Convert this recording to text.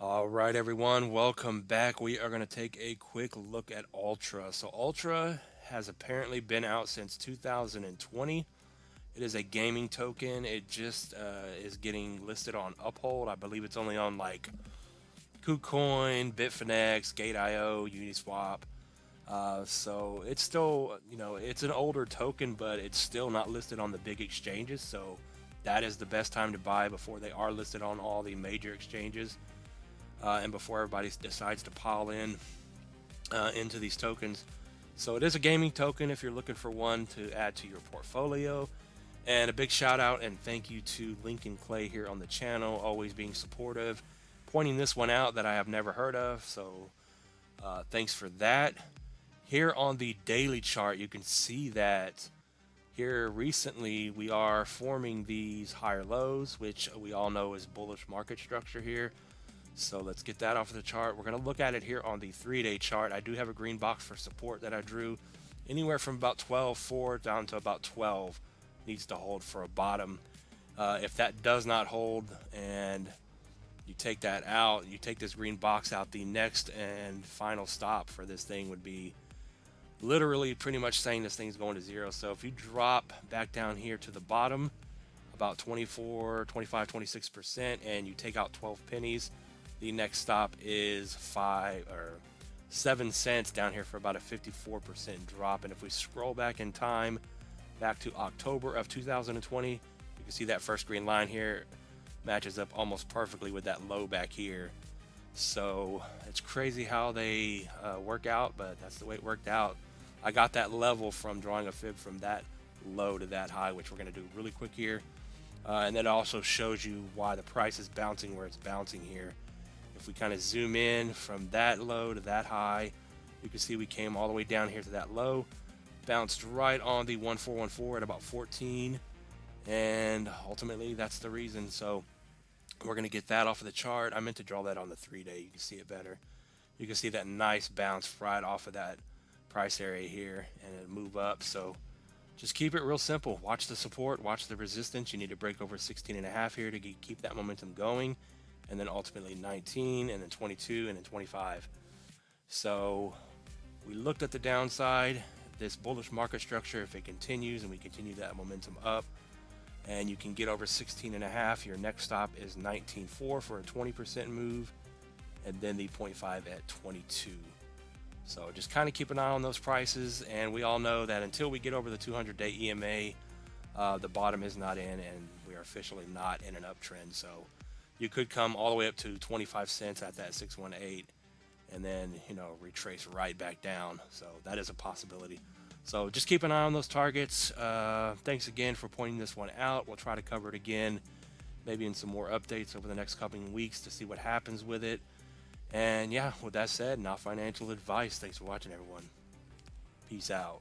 All right, everyone, welcome back. We are going to take a quick look at Ultra. So, Ultra has apparently been out since 2020. It is a gaming token. It just is getting listed on Uphold. I believe it's only on like KuCoin, Bitfinex, Gate.io, Uniswap. So it's still, it's an older token, but it's still not listed on the big exchanges. So that is the best time to buy before they are listed on all the major exchanges, and before everybody decides to pile in into these tokens. So it is a gaming token if you're looking for one to add to your portfolio. And a big shout out and thank you to Lincoln Clay here on the channel, always being supportive, pointing this one out that I have never heard of. So thanks for that. Here on the daily chart, you can see that here recently we are forming these higher lows, which we all know is bullish market structure here. So let's get that off of the chart. We're going to look at it here on the 3-day chart. I do have a green box for support that I drew anywhere from about 12.4 down to about 12 needs to hold for a bottom. If that does not hold and you take that out, you take this green box out, the next and final stop for this thing would be literally pretty much saying this thing's going to zero. So if you drop back down here to the bottom about 24, 25, 26% and you take out 12 pennies, the next stop is 5 or 7 cents down here for about a 54% drop. And if we scroll back in time, back to October of 2020, you can see that first green line here matches up almost perfectly with that low back here. So it's crazy how they work out, but that's the way it worked out. I got that level from drawing a fib from that low to that high, which we're going to do really quick here. And that also shows you why the price is bouncing where it's bouncing here. If we kind of zoom in from that low to that high, you can see we came all the way down here to that low, bounced right on the 1414 at about 14, and ultimately that's the reason. So we're going to get that off of the chart. I meant to draw that on the 3-day. You can see it better. You can see that nice bounce right off of that price area here and it move up. So just keep it real simple. Watch the support, watch the resistance. You need to break over 16.5 here to keep that momentum going, and then ultimately 19, and then 22, and then 25. So we looked at the downside. This bullish market structure, if it continues and we continue that momentum up, and you can get over 16.5, your next stop is 19.4 for a 20% move, and then the 0.5 at 22. So just kind of keep an eye on those prices, and we all know that until we get over the 200-day EMA, the bottom is not in, and we are officially not in an uptrend. So you could come all the way up to 25 cents at that 618, and then retrace right back down. So that is a possibility. So just keep an eye on those targets. Thanks again for pointing this one out. We'll try to cover it again, maybe in some more updates over the next couple of weeks to see what happens with it. And yeah, with that said, not financial advice. Thanks for watching, everyone. Peace out.